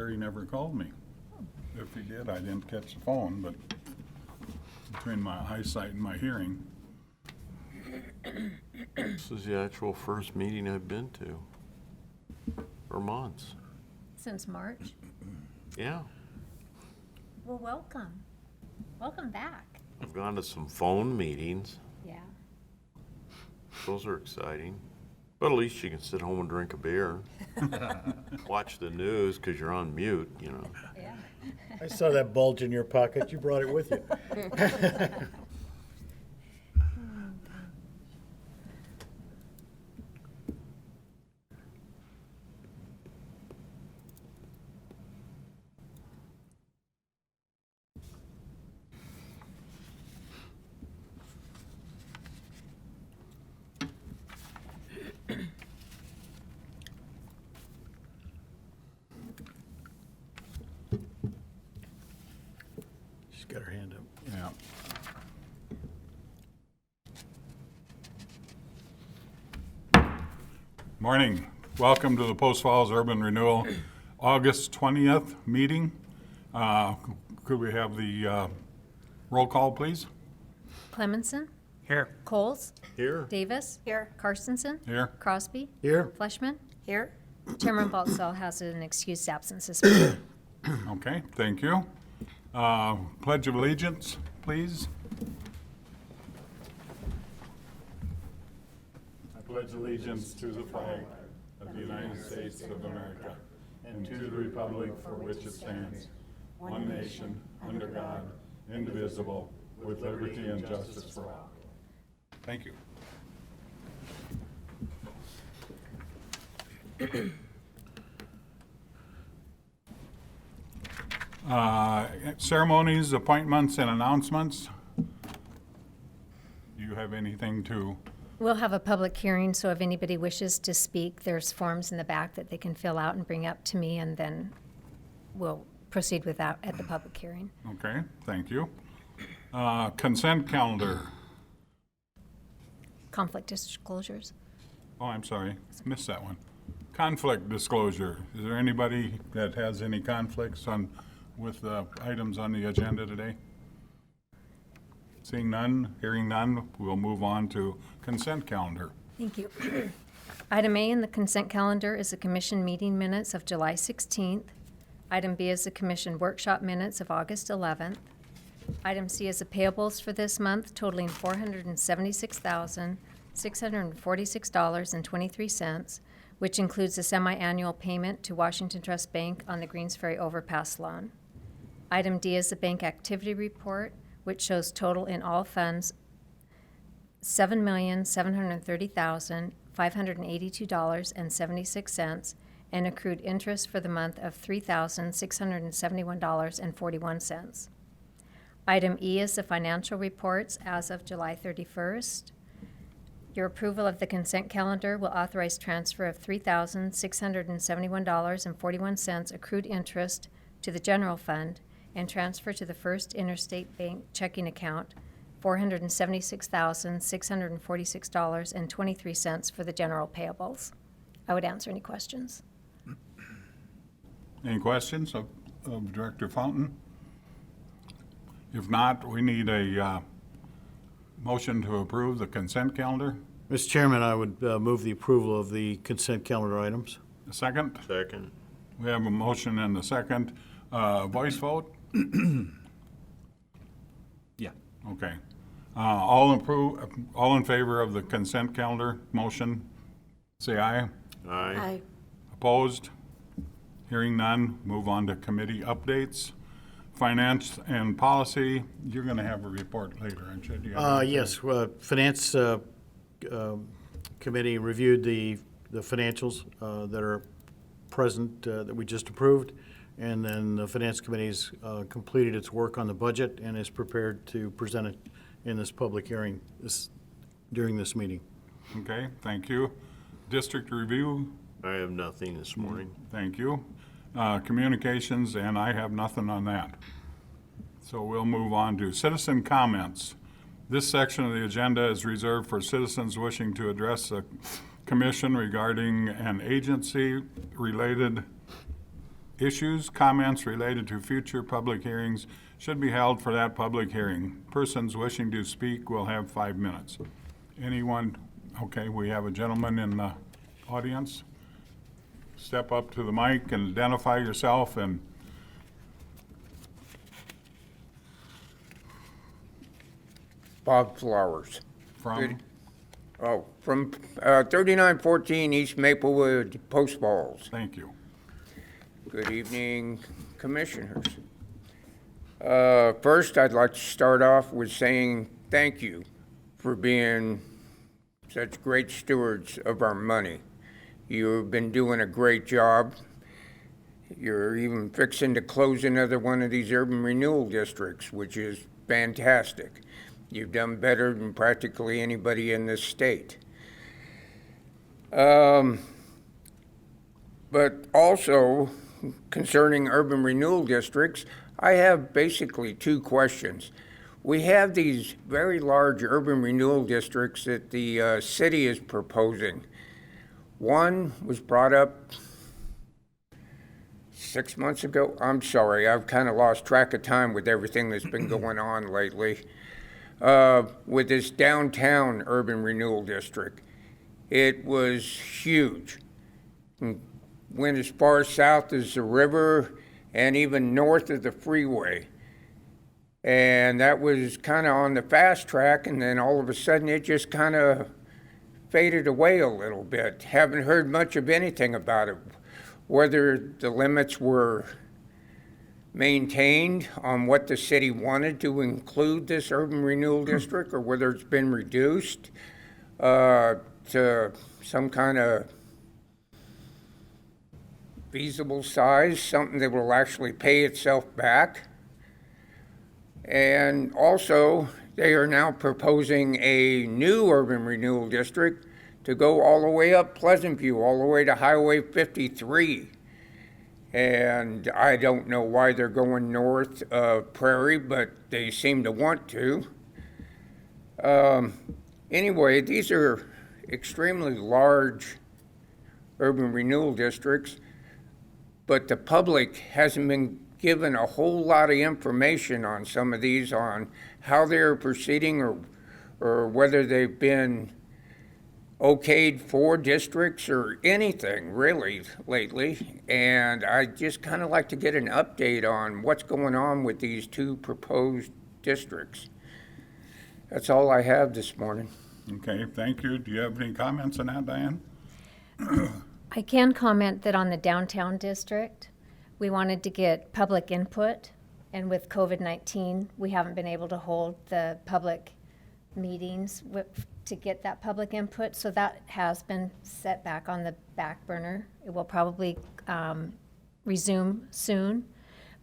Jerry never called me. If he did, I didn't catch the phone, but between my eyesight and my hearing. This is the actual first meeting I've been to for months. Since March? Yeah, Well, welcome. Welcome back. I've gone to some phone meetings. Yeah. Those are exciting. But at least you can sit home and drink a beer. Watch the news because you're on mute, you know. Yeah. I saw that bulge in your pocket. You brought it with you. She's got her hand up. Yeah. Morning. Welcome to the Post Falls Urban Renewal August 20th meeting. Could we have the roll call, please? Clemenson? Here. Coles? Here, Davis? Here. Carstensen? Here. Crosby? Here. Fleshman? Here. Chairman Baltzell has an excused absence this morning. Okay, thank you. Pledge of Allegiance, please. I pledge allegiance to the flag of the United States of America and to the republic for which it stands, one nation, under God, indivisible, with liberty and justice for all. Thank you. Ceremonies, appointments, and announcements. Do you have anything to? We'll have a public hearing, so if anybody wishes to speak, there's forms in the back that they can fill out and bring up to me, and then we'll proceed with that at the public hearing. Okay, thank you. Consent calendar. Conflict disclosures. Oh, I'm sorry, missed that one. Conflict disclosure. Is there anybody that has any conflicts with the items on the agenda today? Seeing none, hearing none, we'll move on to consent calendar. Thank you. Item A in the consent calendar is the commission meeting minutes of July 16th. Item B is the commission workshop minutes of August 11th. Item C is the payables for this month totaling $476,646.23, which includes the semi-annual payment to Washington Trust Bank on the Greens Ferry overpass loan. Item D is the bank activity report, which shows total in all funds $7,730,582.76 and accrued interest for the month of $3,671.41. Item E is the financial reports as of July 31st. Your approval of the consent calendar will authorize transfer of $3,671.41 accrued interest to the general fund and transfer to the First Interstate Bank checking account $476,646.23 for the general payables. I would answer any questions. Any questions of Director Fountain? If not, we need a motion to approve the consent calendar. Mr. Chairman, I would move the approval of the consent calendar items. A second? second. We have a motion and a second. Voice vote? Yeah. Okay. All in favor of the consent calendar motion, say aye. Aye. Opposed? Hearing none, move on to committee updates. Finance and policy, you're going to have a report later, aren't you? Do you have anything? Yes, Finance Committee reviewed the financials that are present that we just approved, and then the Finance Committee's completed its work on the budget and is prepared to present it in this public hearing during this meeting. Okay, thank you. District review, I have nothing this morning. thank you. Communications, and I have nothing on that. So we'll move on to citizen comments. This section of the agenda is reserved for citizens wishing to address the commission regarding an agency-related issues, comments related to future public hearings should be held for that public hearing. Persons wishing to speak will have 5 minutes. Anyone, okay, we have a gentleman in the audience. Step up to the mic and identify yourself and Bob Flowers. from, From 3914 East Maplewood, Post Falls. thank you. Good evening, Commissioners. First, I'd like to start off with saying thank you for being such great stewards of our money. You've been doing a great job. You're even fixing to close another one of these urban renewal districts, which is fantastic. You've done better than practically anybody in this state. But also, concerning urban renewal districts, I have basically two questions. We have these very large urban renewal districts that the city is proposing. One was brought up 6 months ago. I'm sorry, I've kind of lost track of time with everything that's been going on lately. With this downtown urban renewal district. It was huge. Went as far south as the river and even north of the freeway. And that was kind of on the fast track, and then all of a sudden it just kind of faded away a little bit. Haven't heard much of anything about it. Whether the limits were maintained on what the city wanted to include this urban renewal district, or whether it's been reduced to some kind of feasible size, something that will actually pay itself back. And also, they are now proposing a new urban renewal district to go all the way up Pleasant View, all the way to Highway 53. And I don't know why they're going north of Prairie, but they seem to want to. Anyway, these are extremely large urban renewal districts, but the public hasn't been given a whole lot of information on some of these, on how they're proceeding, or whether they've been okayed for districts or anything really lately. And I just kind of like to get an update on what's going on with these two proposed districts. That's all I have this morning. Okay, thank you. Do you have any comments on that, Diane? I can comment that on the downtown district, we wanted to get public input, and with COVID-19, we haven't been able to hold the public meetings to get that public input, so that has been set back on the back burner. It will probably resume soon,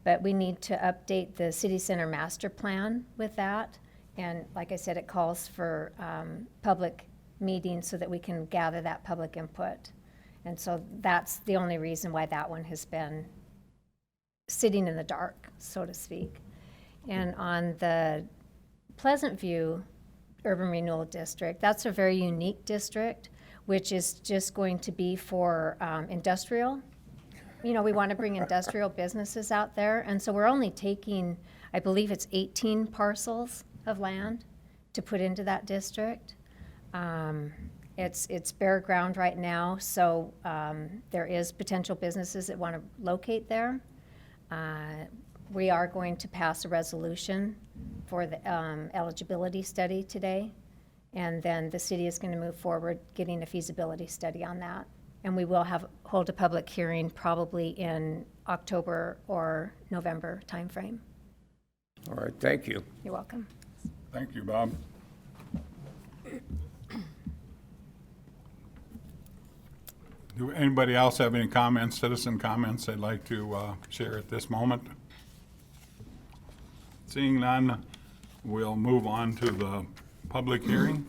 but we need to update the city center master plan with that. And like I said, it calls for public meetings so that we can gather that public input. And so that's the only reason why that one has been sitting in the dark, so to speak. And on the Pleasant View Urban Renewal District, that's a very unique district, which is just going to be for industrial. You know, we want to bring industrial businesses out there, and so we're only taking, I believe it's 18 parcels of land to put into that district. It's bare ground right now, so there is potential businesses that want to locate there. We are going to pass a resolution for the eligibility study today, and then the city is going to move forward getting a feasibility study on that. And we will hold a public hearing probably in October or November timeframe. All right, thank you. You're welcome. Thank you, Bob. Do anybody else have any comments, citizen comments they'd like to share at this moment? Seeing none, we'll move on to the public hearing.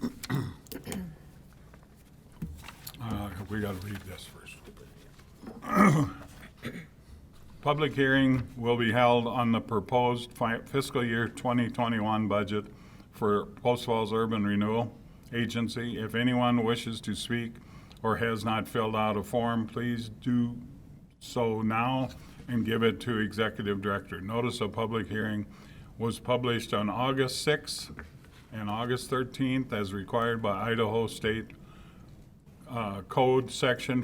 We got to read this first. Public hearing will be held on the proposed fiscal year 2021 budget for Post Falls Urban Renewal Agency. If anyone wishes to speak or has not filled out a form, please do so now and give it to Executive Director. Notice of public hearing was published on August 6th and August 13th as required by Idaho State Code Section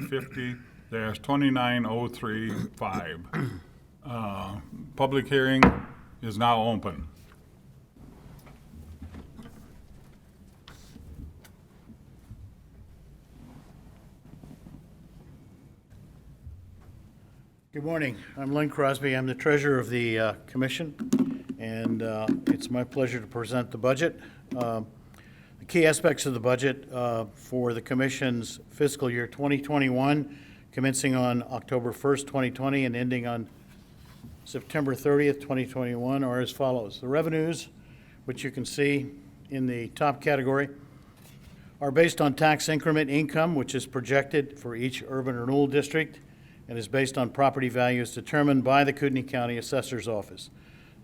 50-29035. Public hearing is now open. Good morning. I'm Len Crosby. I'm the treasurer of the commission, and it's my pleasure to present the budget. The key aspects of the budget for the commission's fiscal year 2021, commencing on October 1st, 2020, and ending on September 30th, 2021, are as follows. The revenues, which you can see in the top category, are based on tax increment income, which is projected for each urban renewal district and is based on property values determined by the Kootenai County Assessor's Office.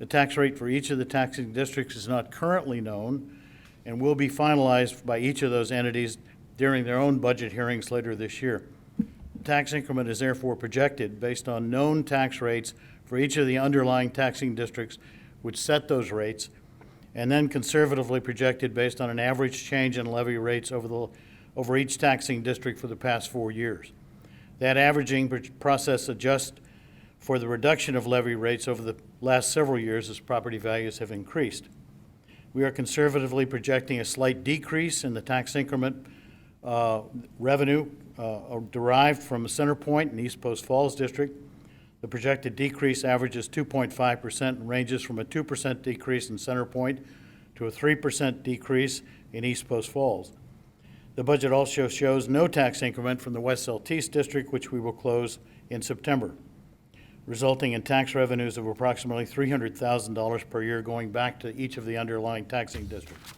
The tax rate for each of the taxing districts is not currently known and will be finalized by each of those entities during their own budget hearings later this year. The tax increment is therefore projected based on known tax rates for each of the underlying taxing districts which set those rates, and then conservatively projected based on an average change in levy rates over each taxing district for the past 4 years. That averaging process adjusts for the reduction of levy rates over the last several years as property values have increased. We are conservatively projecting a slight decrease in the tax increment revenue derived from Center Point and East Post Falls District. The projected decrease averages 2.5% and ranges from a 2% decrease in Center Point to a 3% decrease in East Post Falls. The budget also shows no tax increment from the West Seltice District, which we will close in September, resulting in tax revenues of approximately $300,000 per year going back to each of the underlying taxing districts.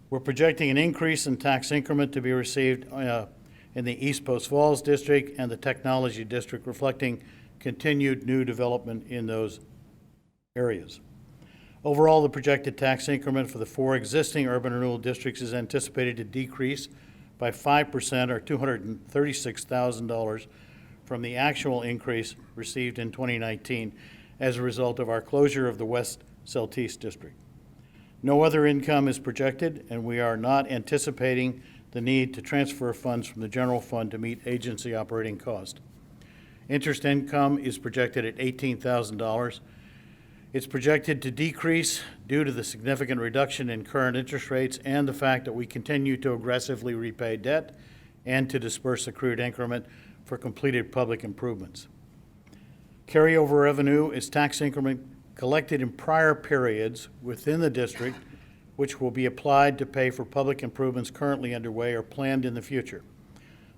We're projecting an increase in tax increment to be received in the East Post Falls District and the Technology District, reflecting continued new development in those areas. Overall, the projected tax increment for the 4 existing urban renewal districts is anticipated to decrease by 5% or $236,000 from the actual increase received in 2019 as a result of our closure of the West Seltice District. No other income is projected, and we are not anticipating the need to transfer funds from the general fund to meet agency operating costs. Interest income is projected at $18,000. It's projected to decrease due to the significant reduction in current interest rates and the fact that we continue to aggressively repay debt and to disperse accrued increment for completed public improvements. Carryover revenue is tax increment collected in prior periods within the district, which will be applied to pay for public improvements currently underway or planned in the future.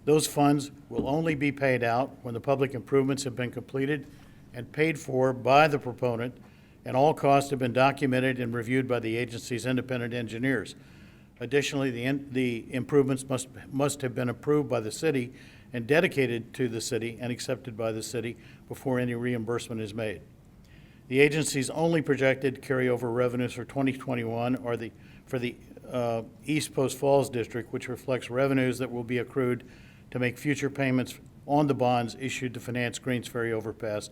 Those funds will only be paid out when the public improvements have been completed and paid for by the proponent, and all costs have been documented and reviewed by the agency's independent engineers. Additionally, the improvements must have been approved by the city and dedicated to the city and accepted by the city before any reimbursement is made. The agency's only projected carryover revenues for 2021 are for the East Post Falls District, which reflects revenues that will be accrued to make future payments on the bonds issued to finance Greens Ferry overpass,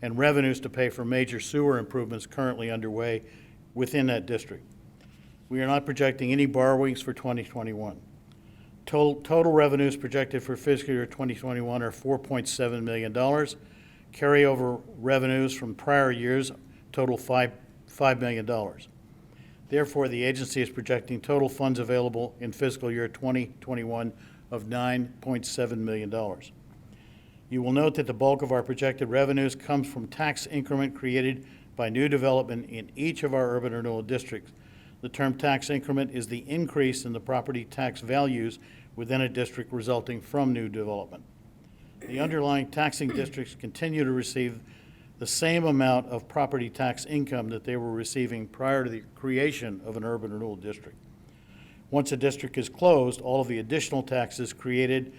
and revenues to pay for major sewer improvements currently underway within that district. We are not projecting any borrowings for 2021. Total revenues projected for fiscal year 2021 are $4.7 million. Carryover revenues from prior years total $5 million. Therefore, the agency is projecting total funds available in fiscal year 2021 of $9.7 million. You will note that the bulk of our projected revenues comes from tax increment created by new development in each of our urban renewal districts. The term tax increment is the increase in the property tax values within a district resulting from new development. The underlying taxing districts continue to receive the same amount of property tax income that they were receiving prior to the creation of an urban renewal district. Once a district is closed, all of the additional taxes created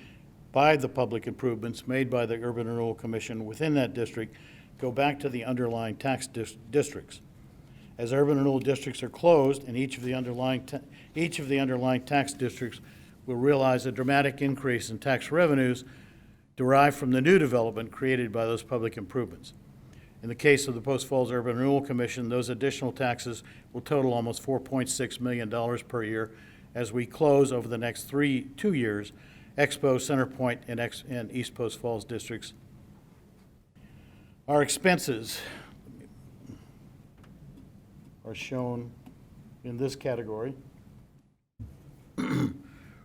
by the public improvements made by the Urban Renewal Commission within that district go back to the underlying tax districts. As urban renewal districts are closed, and each of the underlying tax districts will realize a dramatic increase in tax revenues, derived from the new development created by those public improvements. In the case of the Post Falls Urban Renewal Commission, those additional taxes will total almost $4.6 million per year as we close over the next 2 years Expo, Centerpoint, and East Post Falls districts. Our expenses are shown in this category.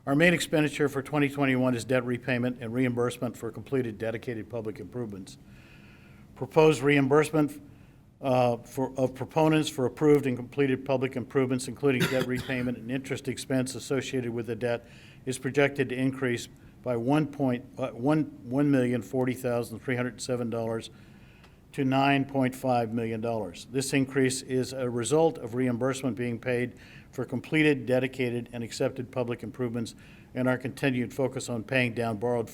Our main expenditure for 2021 is debt repayment and reimbursement for completed dedicated public improvements. Proposed reimbursement of proponents for approved and completed public improvements, including debt repayment and interest expense associated with the debt, is projected to increase by $1,040,307 to $9.5 million. This increase is a result of reimbursement being paid for completed, dedicated, and accepted public improvements and our continued focus on paying down borrowed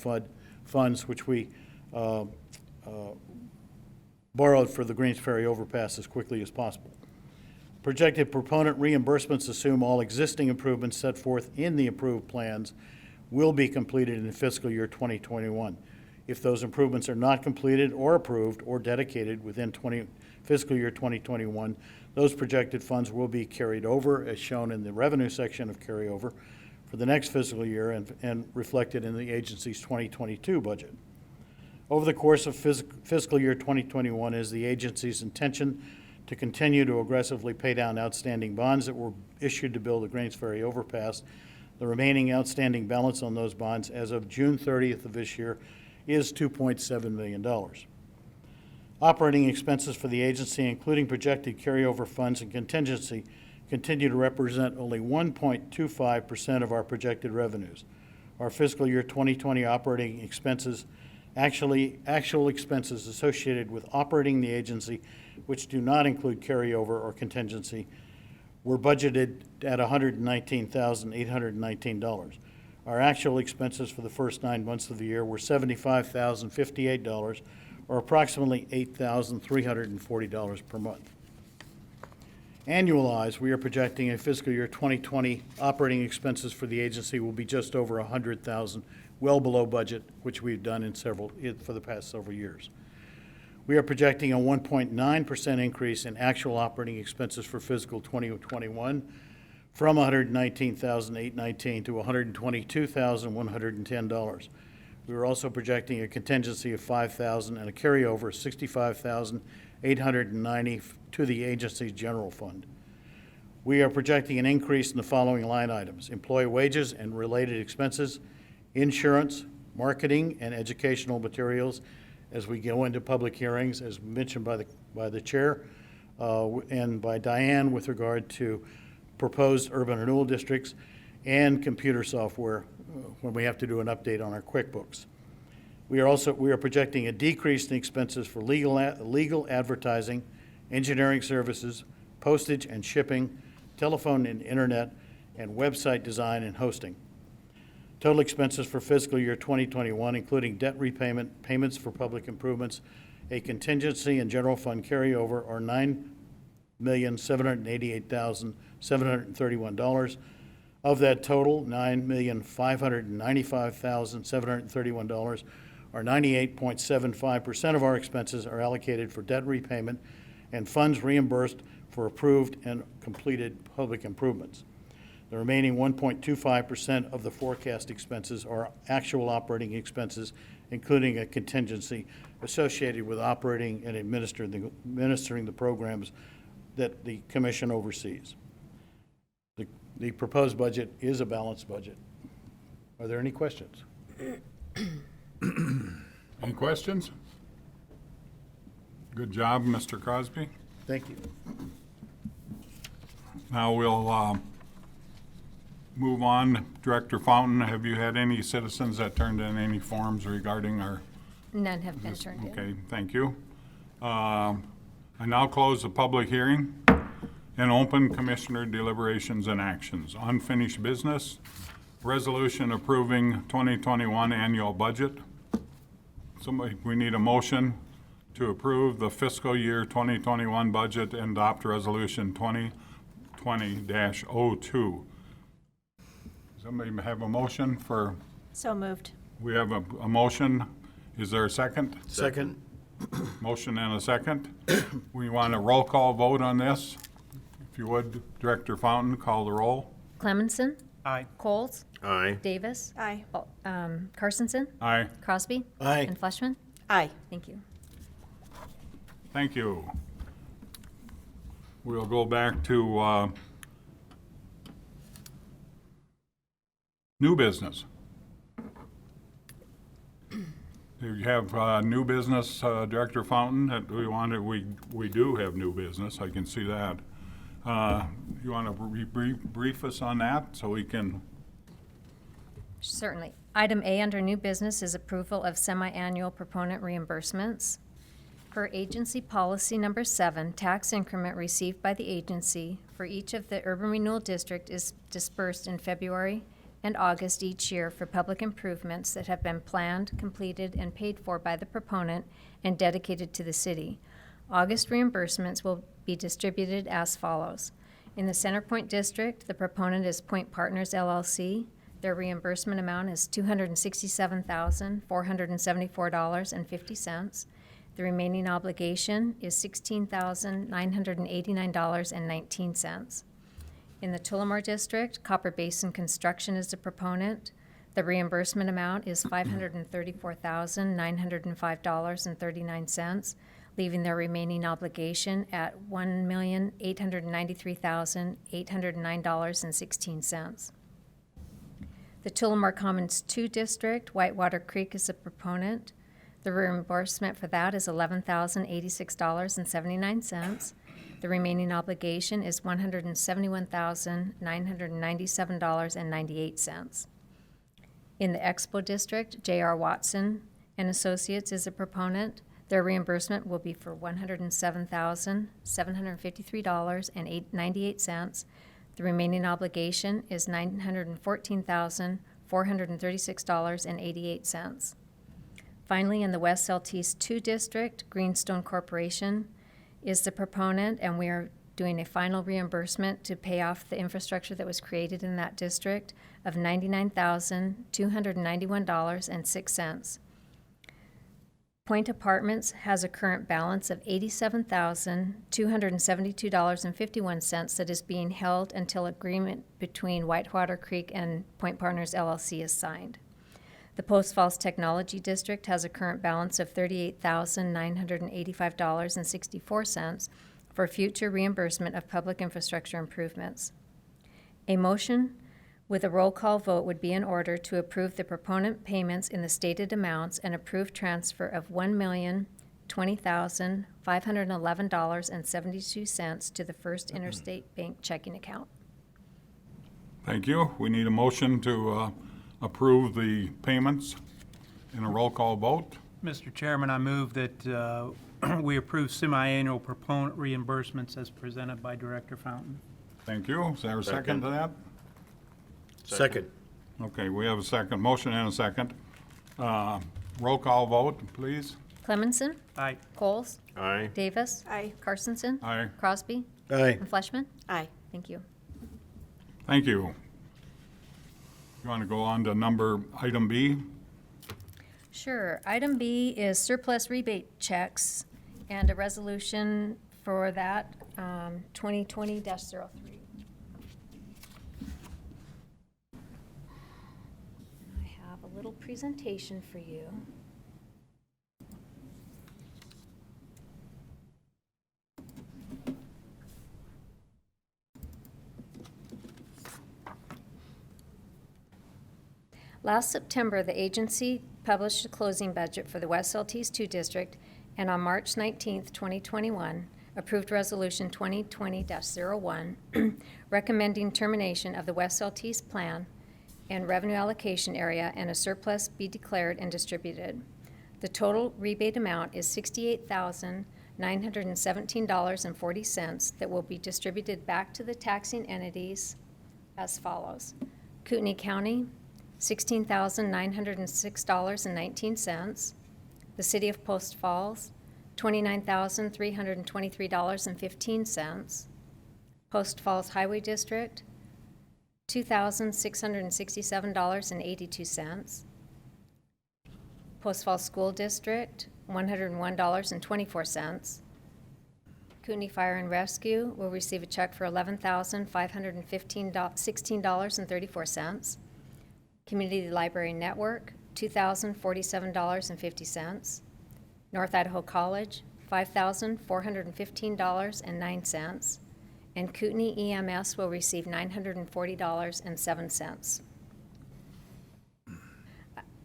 funds, which we borrowed for the Greens Ferry overpass as quickly as possible. Projected proponent reimbursements assume all existing improvements set forth in the approved plans will be completed in fiscal year 2021. If those improvements are not completed or approved or dedicated within fiscal year 2021, those projected funds will be carried over, as shown in the revenue section of carryover, for the next fiscal year and reflected in the agency's 2022 budget. Over the course of fiscal year 2021, it is the agency's intention to continue to aggressively pay down outstanding bonds that were issued to build the Greens Ferry overpass. The remaining outstanding balance on those bonds as of June 30th of this year is $2.7 million. Operating expenses for the agency, including projected carryover funds and contingency, continue to represent only 1.25% of our projected revenues. Our fiscal year 2020 operating expenses, actual expenses associated with operating the agency, which do not include carryover or contingency, were budgeted at $119,819. Our actual expenses for the first 9 months of the year were $75,058, or approximately $8,340 per month. Annualized, we are projecting a fiscal year 2020 operating expenses for the agency will be just over $100,000, well below budget, which we've done for the past several years. We are projecting a 1.9% increase in actual operating expenses for fiscal 2021 from $119,819 to $122,110. We are also projecting a contingency of $5,000 and a carryover of $65,890 to the agency's general fund. We are projecting an increase in the following line items: employee wages and related expenses, insurance, marketing, and educational materials as we go into public hearings, as mentioned by the chair and by Diane with regard to proposed urban renewal districts, and computer software when we have to do an update on our QuickBooks. We are projecting a decrease in expenses for legal advertising, engineering services, postage and shipping, telephone and internet, and website design and hosting. Total expenses for fiscal year 2021, including debt repayment, payments for public improvements, a contingency and general fund carryover, are $9,788,731. Of that total, $9,595,731, or 98.75% of our expenses, are allocated for debt repayment and funds reimbursed for approved and completed public improvements. The remaining 1.25% of the forecast expenses are actual operating expenses, including a contingency associated with operating and administering the programs that the Commission oversees. The proposed budget is a balanced budget. Are there any questions? Any questions? Good job, Mr. Crosby. Thank you. Now we'll move on. Director Fountain, have you had any citizens that turned in any forms regarding our? None have been turned in. Okay, thank you. I now close the public hearing and open commissioner deliberations and actions. Unfinished business, resolution approving 2021 annual budget. We need a motion to approve the fiscal year 2021 budget and adopt resolution 2020-02. Somebody have a motion for? So moved. We have a motion Is there a second? Second. Motion and a second. We want a roll call vote on this. If you would, Director Fountain, call the roll. Clemenson. Aye. Coles. Aye. Davis. Aye. Carstensen. Aye. Crosby. Aye. And Fleshman. Aye. Thank you. Thank you. We'll go back to new business. Do you have new business, Director Fountain, that we wanted? We do have new business, I can see that. You want to brief us on that so we can? Certainly. Item A under new business is approval of semi-annual proponent reimbursements. Per agency policy number 7, tax increment received by the agency for each of the urban renewal district is dispersed in February and August each year for public improvements that have been planned, completed, and paid for by the proponent and dedicated to the city. August reimbursements will be distributed as follows. In the Centerpoint District, the proponent is Point Partners LLC. Their reimbursement amount is $267,474.50. The remaining obligation is $16,989.19. In the Tullamore District, Copper Basin Construction is the proponent. The reimbursement amount is $534,905.39, leaving their remaining obligation at $1,893,809.16. The Tullamore Commons 2 District, Whitewater Creek is the proponent. The reimbursement for that is $11,086.79. The remaining obligation is $171,997.98. In the Expo District, J.R. Watson and Associates is a proponent. Their reimbursement will be for $107,753.98. The remaining obligation is $914,436.88. Finally, in the West Seltice 2 District, Greenstone Corporation is the proponent, and we are doing a final reimbursement to pay off the infrastructure that was created in that district of $99,291.06. Point Apartments has a current balance of $87,272.51 that is being held until agreement between Whitewater Creek and Point Partners LLC is signed. The Post Falls Technology District has a current balance of $38,985.64 for future reimbursement of public infrastructure improvements. A motion with a roll call vote would be in order to approve the proponent payments in the stated amounts and approve transfer of $1,020,511.72 to the First Interstate Bank checking account. Thank you. We need a motion to approve the payments in a roll call vote. Mr. Chairman, I move that we approve semi-annual proponent reimbursements as presented by Director Fountain. Thank you. Is there a second to that? Second. Okay, we have a second. Motion and a second. Roll call vote, please. Clemenson. Aye. Coles. Aye. Davis. Aye. Carstensen. Aye. Crosby. Aye. And Fleshman. Aye. Thank you. Thank you. You want to go on to item B? Sure. Item B is surplus rebate checks and a resolution for that, 2020-03. I have a little presentation for you. Last September, the agency published a closing budget for the West Seltice 2 District, and on March 19, 2021, approved Resolution 2020-01, recommending termination of the West Seltice plan and revenue allocation area, and a surplus be declared and distributed. The total rebate amount is $68,917.40 that will be distributed back to the taxing entities as follows. Kootenai County, $16,906.19. The City of Post Falls, $29,323.15. Post Falls Highway District, $2,667.82. Post Falls School District, $101.24. Kootenai Fire and Rescue will receive a check for $11,516.34. Community Library Network, $2,047.50. North Idaho College, $5,415.09. And Kootenai EMS will receive $940.07.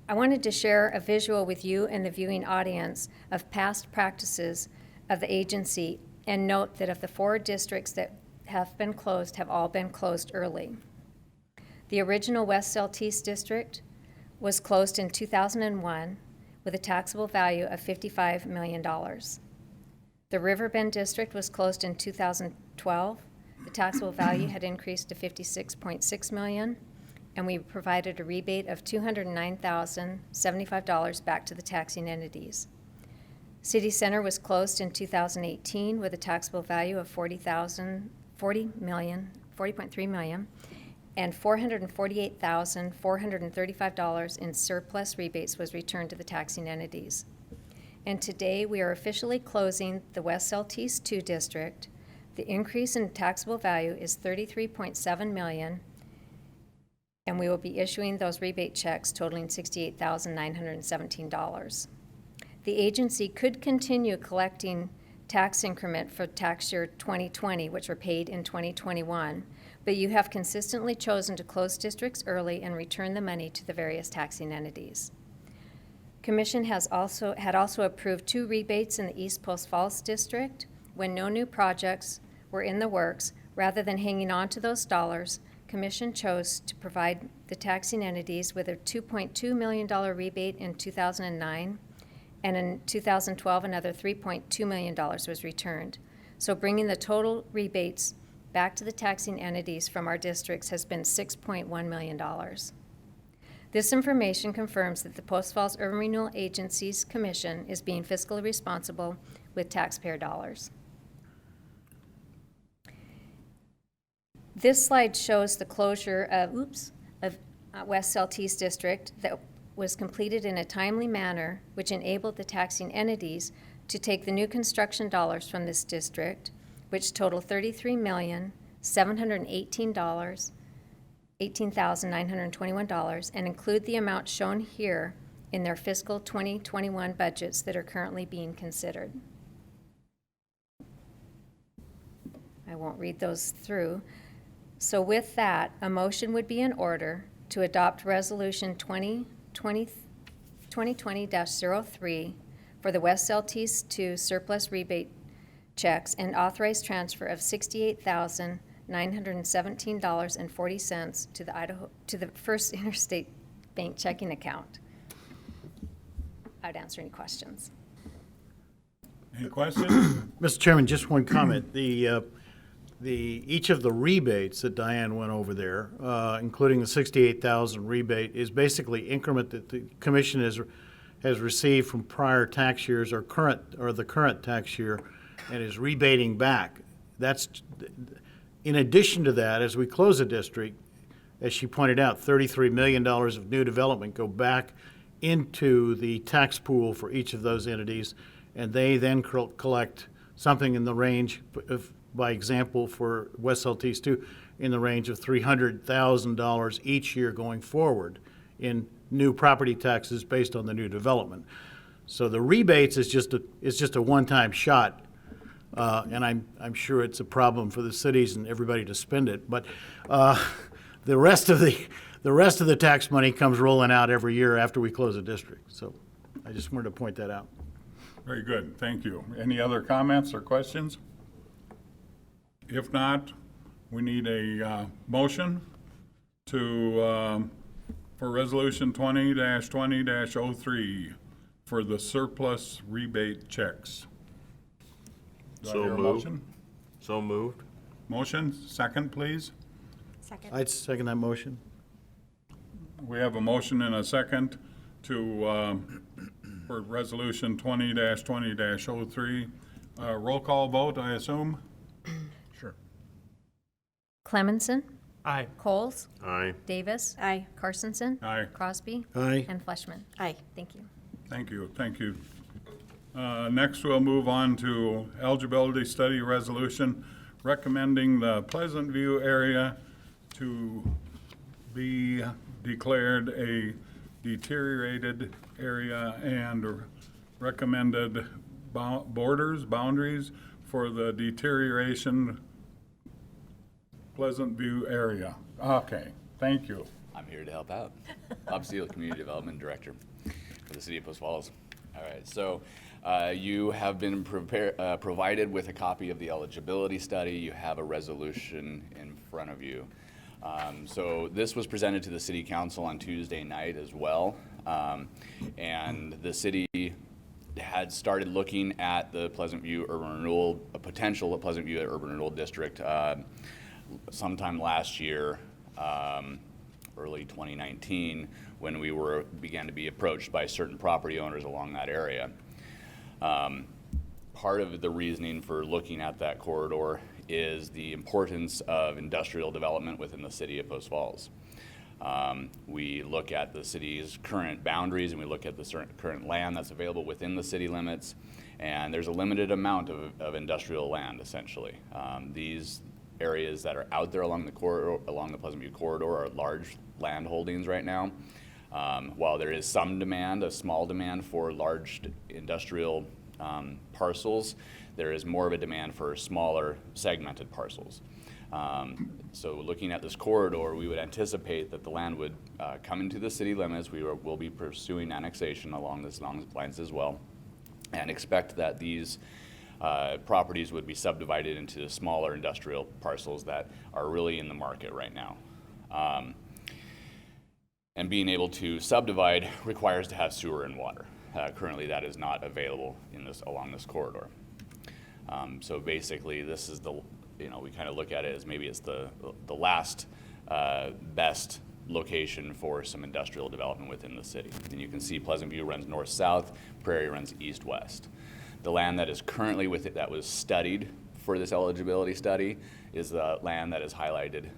I wanted to share a visual with you and the viewing audience of past practices of the agency, and note that of the 4 districts that have been closed, have all been closed early. The original West Seltice district was closed in 2001 with a taxable value of $55 million. The Riverbend district was closed in 2012. The taxable value had increased to $56.6 million, and we provided a rebate of $209,075 back to the taxing entities. City Center was closed in 2018 with a taxable value of $40.3 million, and $448,435 in surplus rebates was returned to the taxing entities. And today we are officially closing the West Seltice 2 district. The increase in taxable value is $33.7 million, and we will be issuing those rebate checks totaling $68,917. The agency could continue collecting tax increment for tax year 2020, which were paid in 2021, but you have consistently chosen to close districts early and return the money to the various taxing entities. Commission had also approved 2 rebates in the East Post Falls district when no new projects were in the works. Rather than hanging on to those dollars, Commission chose to provide the taxing entities with a $2.2 million rebate in 2009, and in 2012 another $3.2 million was returned. So bringing the total rebates back to the taxing entities from our districts has been $6.1 million. This information confirms that the Post Falls Urban Renewal Agency's Commission is being fiscally responsible with taxpayer dollars. This slide shows the closure of West Seltice District that was completed in a timely manner, which enabled the taxing entities to take the new construction dollars from this district, which total $33,718,921, and include the amount shown here in their fiscal 2021 budgets that are currently being considered. I won't read those through. So with that, a motion would be in order to adopt Resolution 2020-03 for the West Seltice 2 surplus rebate checks and authorize transfer of $68,917.40 to the First Interstate Bank checking account. I'd answer any questions. Any questions? Mr. Chairman, just one comment. Each of the rebates that Diane went over there, including the $68,000 rebate, is basically increment that the commission has received from prior tax years or the current tax year, and is rebating back. That's in addition to that, as we close a district, as she pointed out, $33 million of new development go back into the tax pool for each of those entities, and they then collect something in the range of, by example, for West Seltice 2, in the range of $300,000 each year going forward in new property taxes based on the new development. So the rebates is just a one-time shot, and I'm sure it's a problem for the cities and everybody to spend it. But the rest of the tax money comes rolling out every year after we close a district. So I just wanted to point that out. Very good, thank you. Any other comments or questions? If not, we need a motion for Resolution 20-20-03 for the surplus rebate checks. Do I So hear a moved. motion? So moved. Motion, second, please. Second. I'd second that motion. We have a motion and a second to, for Resolution 20-20-03. Roll call vote, I assume? Clemenson, Aye. Coles, Aye. Davis, Aye. Carstensen, Aye. Crosby, Aye. and Fleshman. Aye. Thank you. Thank you, thank you. Next, we'll move on to eligibility study resolution recommending the Pleasant View area to be declared a deteriorated area and recommended boundaries for the deterioration Pleasant View area. Okay, thank you. I'm here to help out. Bob Steele, Community Development Director for the City of Post Falls. All right, so you have been provided with a copy of the eligibility study. You have a resolution in front of you. So this was presented to the City Council on Tuesday night as well. And the city had started looking at the Pleasant View Urban Renewal, a potential Pleasant View Urban Renewal District sometime last year, early 2019, when we began to be approached by certain property owners along that area. Part of the reasoning for looking at that corridor is the importance of industrial development within the city of Post Falls. We look at the city's current boundaries and we look at the current land that's available within the city limits, and there's a limited amount of industrial land, essentially. These areas that are out there along the corridor, along the Pleasant View corridor, are large land holdings right now. While there is some demand, a small demand for large industrial parcels, there is more of a demand for smaller segmented parcels. So looking at this corridor, we would anticipate that the land would come into the city limits. We'll be pursuing annexation along this lines as well, and expect that these properties would be subdivided into smaller industrial parcels that are really in the market right now. And being able to subdivide requires to have sewer and water. Currently, that is not available along this corridor. So basically, this is we kind of look at it as maybe it's the last best location for some industrial development within the city. And you can see Pleasant View runs north-south, Prairie runs east-west. The land that is currently with it that was studied for this eligibility study is the land that is highlighted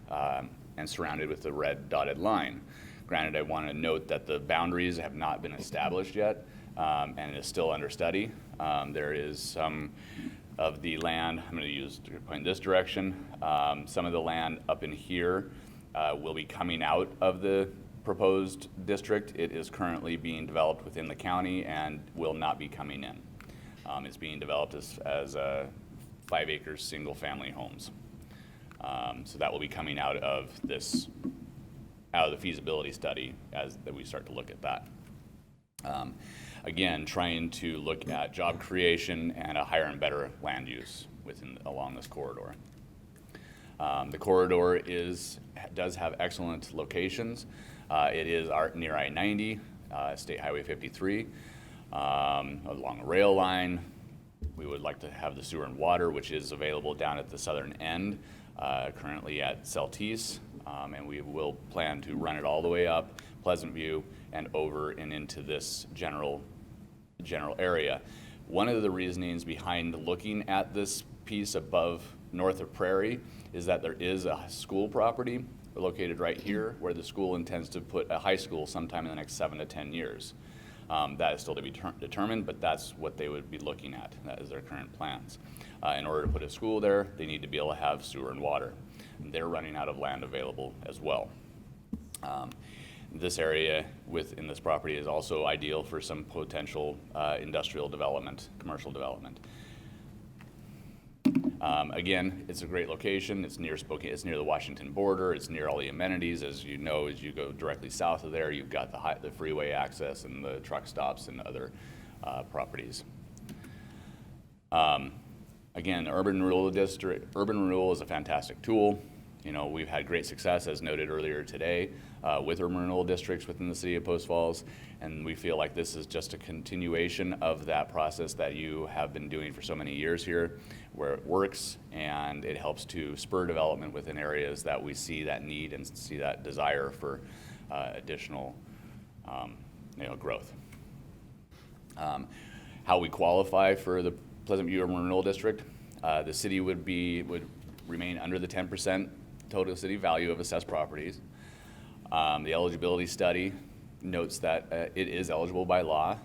and surrounded with the red dotted line. Granted, I want to note that the boundaries have not been established yet, and it is still under study. There is some of the land, I'm going to point in this direction, some of the land up in here will be coming out of the proposed district. It is currently being developed within the county and will not be coming in. It's being developed as 5 acres single family homes. So that will be coming out of the feasibility study as that we start to look at that. Again, trying to look at job creation and a higher and better land use along this corridor. The corridor does have excellent locations. It is near I-90, State Highway 53, along a rail line. We would like to have the sewer and water, which is available down at the southern end, currently at Seltice, and we will plan to run it all the way up Pleasant View and over and into this general area. One of the reasonings behind looking at this piece above north of Prairie is that there is a school property located right here where the school intends to put a high school sometime in the next 7 to 10 years. That is still to be determined, but that's what they would be looking at. That is their current plans. In order to put a school there, they need to be able to have sewer and water. And they're running out of land available as well. This area within this property is also ideal for some potential industrial development, commercial development. Again, it's a great location. It's near Spokane. It's near the Washington border. It's near all the amenities. As you know, as you go directly south of there, you've got the freeway access and the truck stops and other properties. Again, urban renewal is a fantastic tool. We've had great success, as noted earlier today, with urban renewal districts within the city of Post Falls, and we feel like this is just a continuation of that process that you have been doing for so many years here, where it works and it helps to spur development within areas that we see that need and see that desire for additional growth. How we qualify for the Pleasant View Urban Renewal District, the city would remain under the 10% total city value of assessed properties. The eligibility study notes that it is eligible by law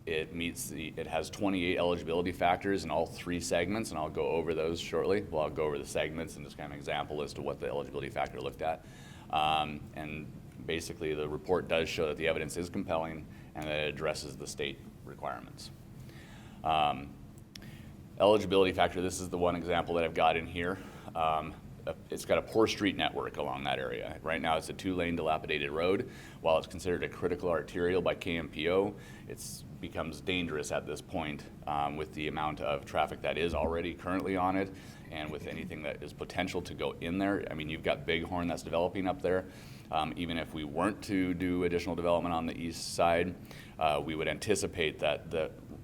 It has 28 eligibility factors in all 3 segments, and I'll go over those shortly. Well, I'll go over the segments and just kind of an example as to what the eligibility factor looked at. And basically, the report does show that the evidence is compelling and that it addresses the state requirements. Eligibility factor, this is the one example that I've got in here. It's got a poor street network along that area. Right now, it's a 2-lane dilapidated road. While it's considered a critical arterial by KMPO, it becomes dangerous at this point with the amount of traffic that is already currently on it, and with anything that is potential to go in there. I mean, you've got Bighorn that's developing up there. Even if we weren't to do additional development on the east side, we would anticipate that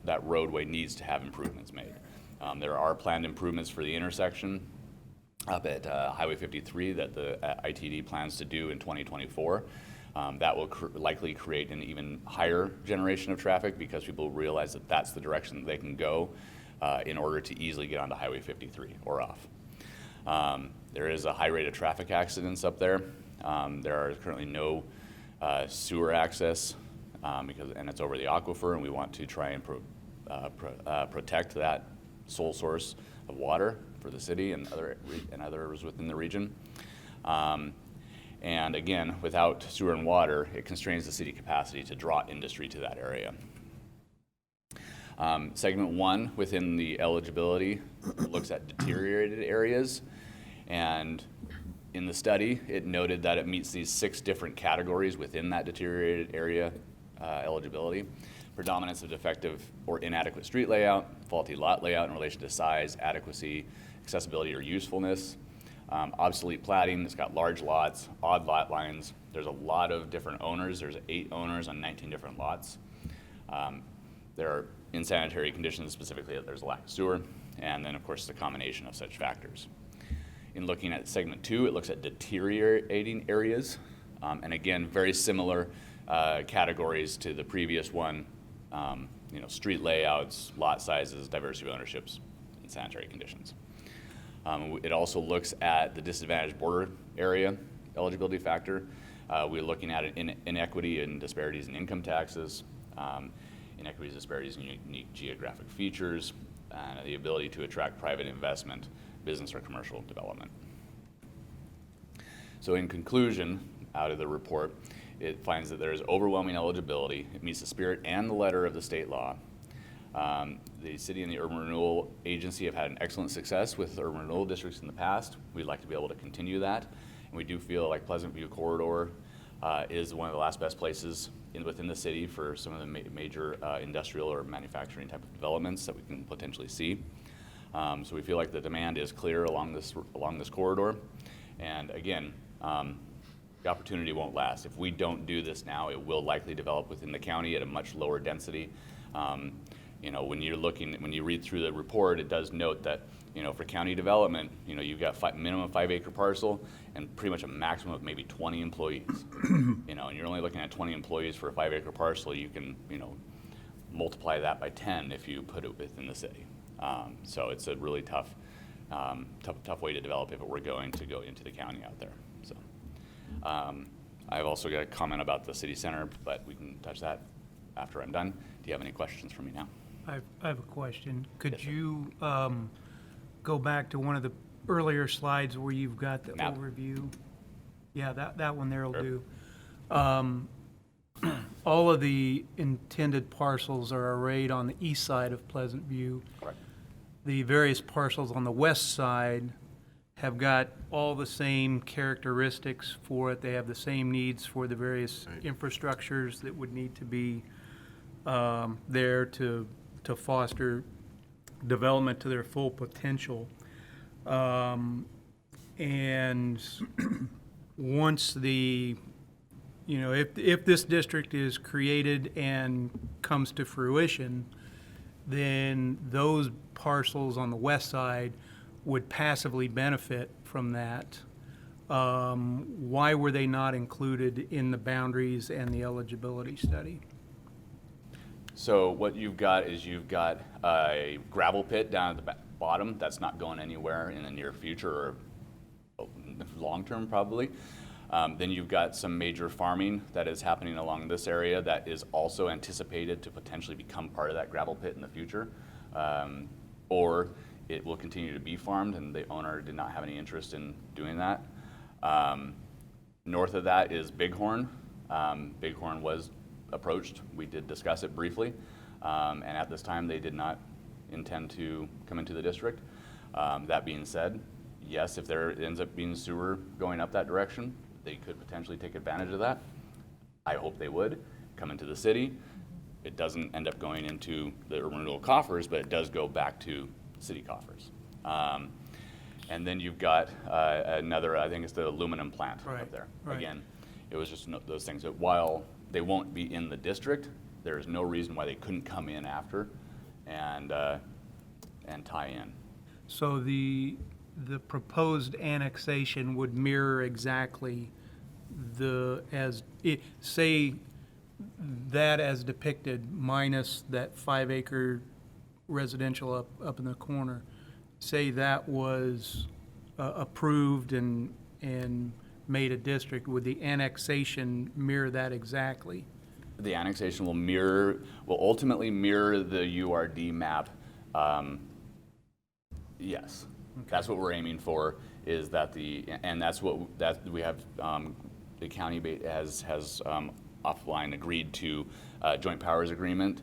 that roadway needs to have improvements made. There are planned improvements for the intersection up at Highway 53 that the ITD plans to do in 2024. That will likely create an even higher generation of traffic because people realize that that's the direction that they can go in order to easily get onto Highway 53 or off. There is a high rate of traffic accidents up there. There are currently no sewer access and it's over the aquifer, and we want to try and protect that sole source of water for the city and others within the region. And again, without sewer and water, it constrains the city capacity to draw industry to that area. Segment 1 within the eligibility looks at deteriorated areas, and in the study, it noted that it meets these 6 different categories within that deteriorated area eligibility. Predominance of defective or inadequate street layout, faulty lot layout in relation to size, adequacy, accessibility, or usefulness. Obsolete plating, it's got large lots, odd lot lines. There's a lot of different owners. There's 8 owners on 19 different lots. There are insanitary conditions, specifically that there's a lack of sewer, and then of course the combination of such factors. In looking at segment 2, it looks at deteriorating areas, and again, very similar categories to the previous one. Street layouts, lot sizes, diversity of ownerships, and sanitary conditions. It also looks at the disadvantaged border area eligibility factor. We're looking at inequity and disparities in income taxes, inequities, disparities in unique geographic features, and the ability to attract private investment, business or commercial development. So in conclusion, out of the report, it finds that there is overwhelming eligibility. It meets the spirit and the letter of the state law. The city and the Urban Renewal Agency have had an excellent success with urban renewal districts in the past. We'd like to be able to continue that. And we do feel like Pleasant View Corridor is one of the last best places within the city for some of the major industrial or manufacturing type of developments that we can potentially see. So we feel like the demand is clear along this corridor. And again, the opportunity won't last. If we don't do this now, it will likely develop within the county at a much lower density. When you read through the report, it does note that, for county development, you've got minimum 5-acre parcel and pretty much a maximum of maybe 20 employees. And you're only looking at 20 employees for a 5-acre parcel. You can, multiply that by 10 if you put it within the city. So it's a really tough way to develop if it were going to go into the county out there. So I've also got a comment about the city center, but we can touch that after I'm done. Do you have any questions for me now? I have a question. Could Yes, sir. you go back to one of the earlier slides where you've got the Map. overview? Yeah, that one there will Sure. do. All of the intended parcels are arrayed on the east side of Pleasant View. Correct. The various parcels on the west side have got all the same characteristics for it. They have the same needs for the various infrastructures that would need to be there to foster development to their full potential. And once if this district is created and comes to fruition, then those parcels on the west side would passively benefit from that. Why were they not included in the boundaries and the eligibility study? So what you've got is a gravel pit down at the bottom that's not going anywhere in the near future or long term probably. Then you've got some major farming that is happening along this area that is also anticipated to potentially become part of that gravel pit in the future. Or it will continue to be farmed, and the owner did not have any interest in doing that. North of that is Bighorn. Bighorn was approached. We did discuss it briefly. And at this time, they did not intend to come into the district. That being said, yes, if there ends up being sewer going up that direction, they could potentially take advantage of that. I hope they would come into the city. It doesn't end up going into the urban renewal coffers, but it does go back to city coffers. And then you've got another, I think it's the aluminum plant up there. Right. Again, it was just those things that while they won't be in the district, there's no reason why they couldn't come in after and tie in. So the proposed annexation would mirror exactly say that as depicted minus that 5-acre residential up in the corner. Say that was approved and made a district, would the annexation mirror that exactly? The annexation will ultimately mirror the URD map. Yes, okay. That's what we're aiming for. Is that that's what we have. The county has offline agreed to a joint powers agreement,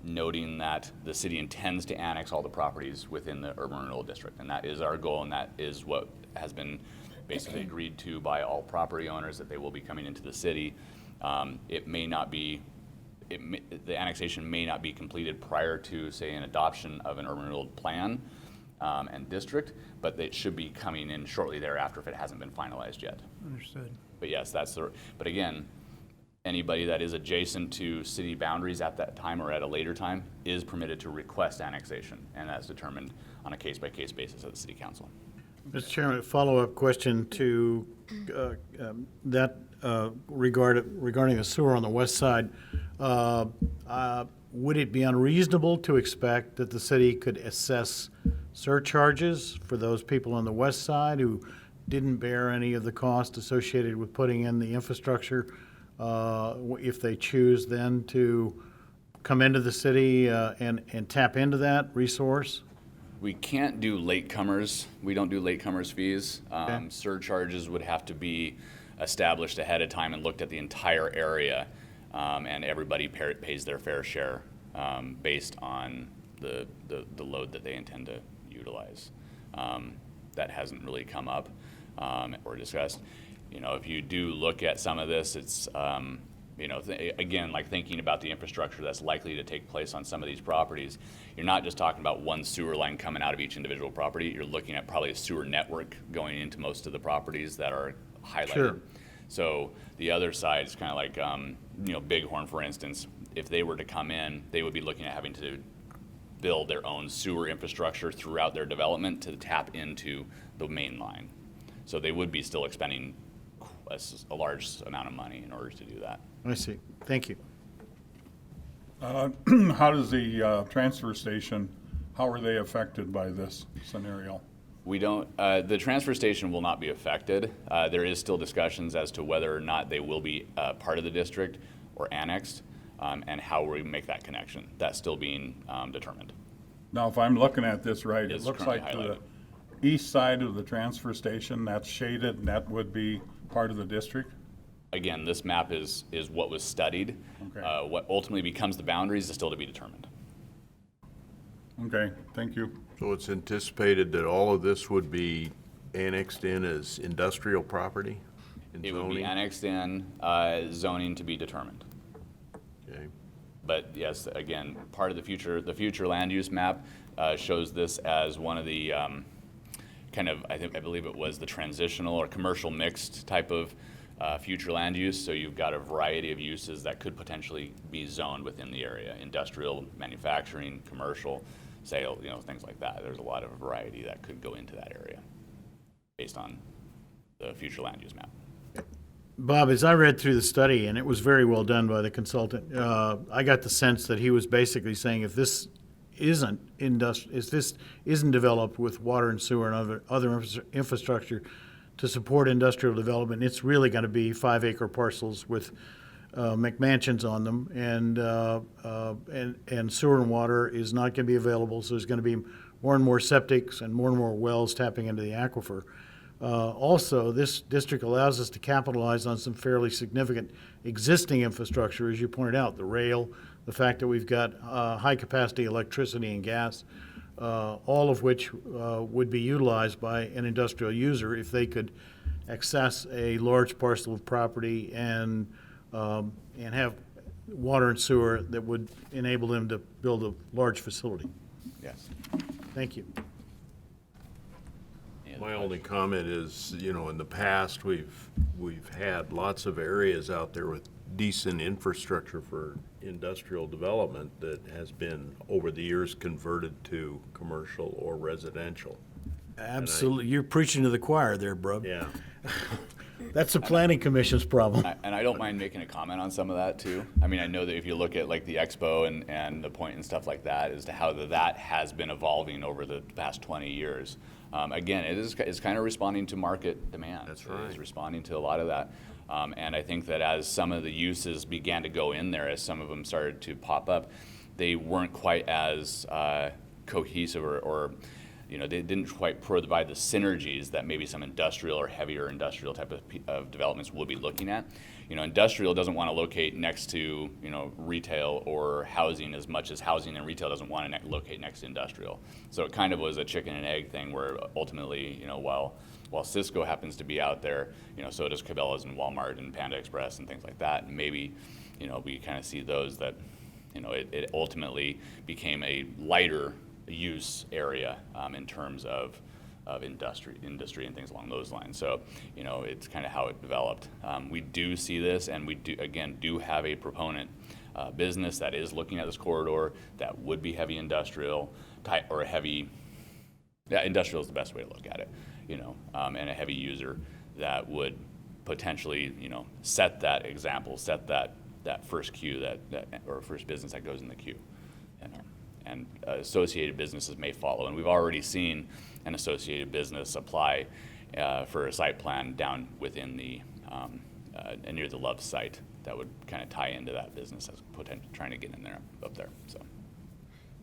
noting that the city intends to annex all the properties within the urban renewal district, and that is our goal, and that is what has been basically agreed to by all property owners, that they will be coming into the city. It may not be. The annexation may not be completed prior to, say, an adoption of an urban renewal plan and district, but it should be coming in shortly thereafter if it hasn't been finalized yet. Understood. But yes, but again, anybody that is adjacent to city boundaries at that time or at a later time is permitted to request annexation, and that's determined on a case-by-case basis at the city council. Mr. Chairman, a follow-up question to that regarding the sewer on the west side. Would it be unreasonable to expect that the city could assess surcharges for those people on the west side who didn't bear any of the cost associated with putting in the infrastructure, if they choose then to come into the city and tap into that resource? We can't do latecomers. We don't do latecomers fees. Okay. Surcharges would have to be established ahead of time and looked at the entire area, and everybody pays their fair share based on the load that they intend to utilize. That hasn't really come up or discussed. If you do look at some of this, it's again, like thinking about the infrastructure that's likely to take place on some of these properties, you're not just talking about one sewer line coming out of each individual property. You're looking at probably a sewer network going into most of the properties that are highlighted. Sure. So the other side is kind of like, Bighorn, for instance. If they were to come in, they would be looking at having to build their own sewer infrastructure throughout their development to tap into the main line. So they would be still expending a large amount of money in order to do that. I see. Thank you. How does the transfer station, how are they affected by this scenario? We don't, the transfer station will not be affected. There is still discussions as to whether or not they will be part of the district or annexed, and how we make that connection. That's still being determined. Now, if I'm looking at this right, it It's looks currently like highlighted. the east side of the transfer station, that's shaded, and that would be part of the district? Again, this map is what was studied. Okay. What ultimately becomes the boundaries is still to be determined. Okay, thank you. So it's anticipated that all of this would be annexed in as industrial property in It would be zoning? annexed in, zoning to be determined. Okay. But yes, again, part of the future land use map shows this as one of the I believe it was the transitional or commercial mixed type of future land use. So you've got a variety of uses that could potentially be zoned within the area: industrial, manufacturing, commercial, sale, things like that. There's a lot of variety that could go into that area based on the future land use map. Bob, as I read through the study, and it was very well done by the consultant, I got the sense that he was basically saying if this isn't developed with water and sewer and other infrastructure to support industrial development. It's really going to be 5-acre parcels with McMansions on them, and sewer and water is not going to be available, so there's going to be more and more septics and more wells tapping into the aquifer. Also, this district allows us to capitalize on some fairly significant existing infrastructure, as you pointed out, the rail, the fact that we've got high-capacity electricity and gas, all of which would be utilized by an industrial user if they could access a large parcel of property and have water and sewer that would enable them to build a large facility. Yes. Thank you. My only comment is, you know, in the past, we've had lots of areas out there with decent infrastructure for industrial development that has been, over the years, converted to commercial or residential. Absolutely. You're preaching to the choir there, Brub. Yeah. That's the planning commission's problem. And I don't mind making a comment on some of that too. I mean, I know that if you look at like the expo and the point and stuff like that, as to how that has been evolving over the past 20 years. Again, it's kind of responding to market demand. That's right. It's responding to a lot of that. And I think that as some of the uses began to go in there, as some of them started to pop up, they weren't quite as cohesive or you know, they didn't quite provide the synergies that maybe some industrial or heavier industrial type of developments will be looking at. You know, industrial doesn't want to locate next to, you know, retail or housing as much as housing and retail doesn't want to locate next to industrial. So it kind of was a chicken and egg thing where ultimately, you know, while Cisco happens to be out there, you know, so does Cabela's and Walmart and Panda Express and things like that. And maybe, you know, we kind of see those that, you know, it ultimately became a lighter use area in terms of industry and things along those lines. So, you know, it's kind of how it developed. We do see this, and we do have a proponent business that is looking at this corridor that would be heavy industrial type, or a heavy, industrial is the best way to look at it, you know, and a heavy user that would potentially, you know, set that example, set that first queue or first business that goes in the queue. And associated businesses may follow. And we've already seen an associated business apply for a site plan down within the near the Love site that would kind of tie into that business as trying to get in there up there. So.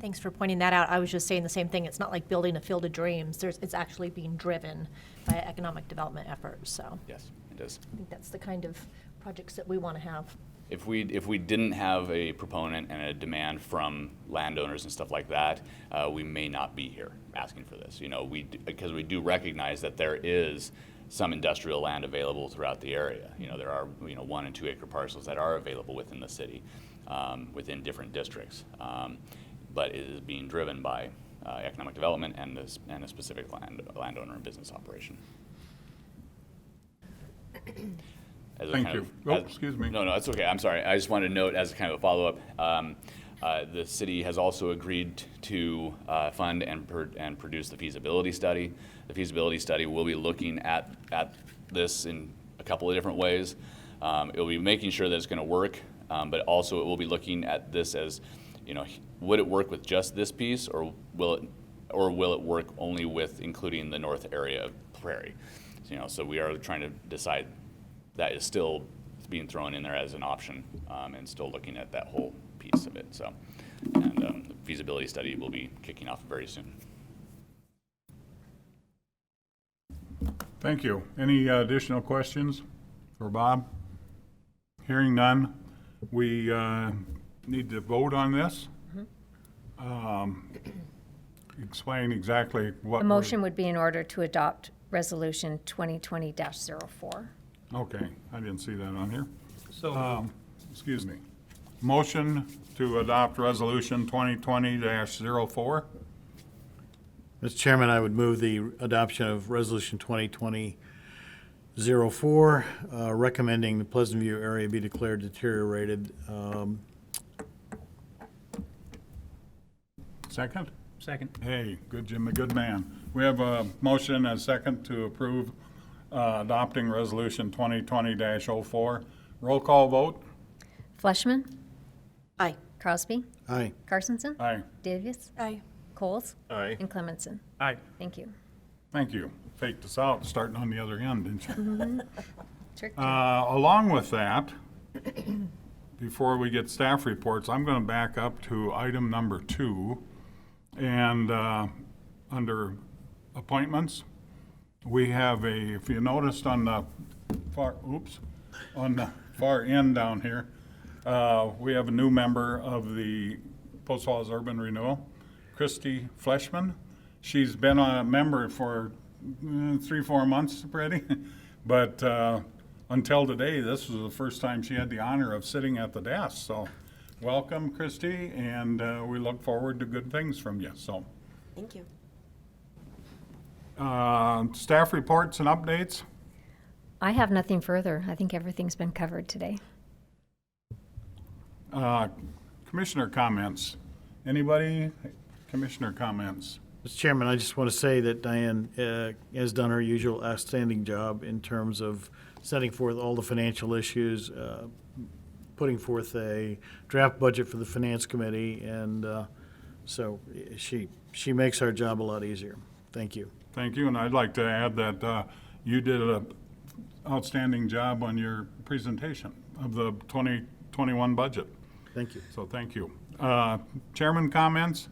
Thanks for pointing that out. I was just saying the same thing. It's not like building a field of dreams. It's actually being driven by economic development efforts. So Yes, it is. I think that's the kind of projects that we want to have. If we didn't have a proponent and a demand from landowners and stuff like that, we may not be here asking for this. You know, because we do recognize that there is some industrial land available throughout the area. You know, there are 1 and 2 acre parcels that are available within the city, within different districts, but it is being driven by economic development and a specific landowner and business operation. Thank you. Excuse me. No, that's okay. I'm sorry. I just wanted to note as kind of a follow-up, the city has also agreed to fund and produce the feasibility study. The feasibility study will be looking at this in a couple of different ways. It will be making sure that it's going to work, but also it will be looking at this as, you know, would it work with just this piece, or will it work only with including the north area of Prairie? You know, so we are trying to decide. That is still being thrown in there as an option, and still looking at that whole piece of it. So, and the feasibility study will be kicking off very soon. Thank you. Any additional questions for Bob? Hearing none, we need to vote on this. Explain exactly what. The motion would be in order to adopt Resolution 2020-04. Okay, I didn't see that on here. So, Excuse me. Motion to adopt Resolution 2020-04. Mr. Chairman, I would move the adoption of Resolution 2020-04, recommending the Pleasant View area be declared deteriorated. Second? second. Hey, good Jim, a good man. We have a motion and a second to approve adopting Resolution 2020-04. Roll call vote? Fleshman. Aye. Crosby. Aye. Carstensen. Aye. Davis. Aye. Coles. Aye. And Clemenson. Aye. Thank you. Thank you. Faked us out, starting on the other end, didn't you? Trick. Along with that, before we get staff reports, I'm going to back up to item number 2. And under appointments, we have if you noticed on the far end down here, we have a new member of the Post Falls Urban Renewal, Christy Fleshman. She's been a member for 3-4 months already, but until today, this was the first time she had the honor of sitting at the desk. So welcome, Christy, and we look forward to good things from you. So Thank you. staff reports and updates. I have nothing further. I think everything's been covered today. Commissioner comments. Anybody? Commissioner comments. Mr. Chairman, I just want to say that Diane has done her usual outstanding job in terms of setting forth all the financial issues, putting forth a draft budget for the Finance Committee, and so she makes our job a lot easier. Thank you. Thank you, and I'd like to add that you did an outstanding job on your presentation of the 2021 budget. Thank you. So thank you. Chairman comments?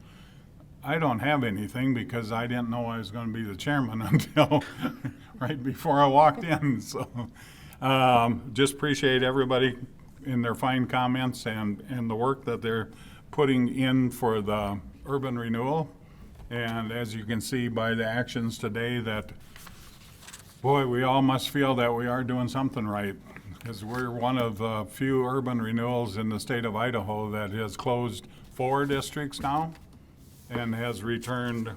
I don't have anything because I didn't know I was going to be the chairman until right before I walked in. So just appreciate everybody in their fine comments and the work that they're putting in for the urban renewal. And as you can see by the actions today that, boy, we all must feel that we are doing something right, because we're one of the few urban renewals in the state of Idaho that has closed 4 districts now and has returned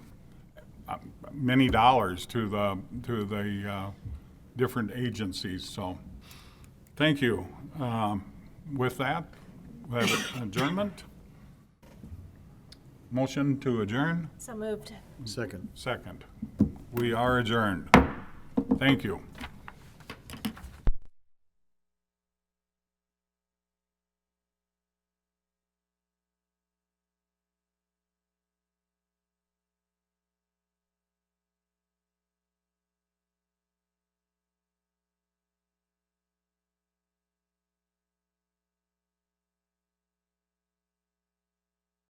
many dollars to the different agencies. So thank you. With that, we have adjournment. Motion to adjourn. So moved. Second. Second. We are adjourned. Thank you.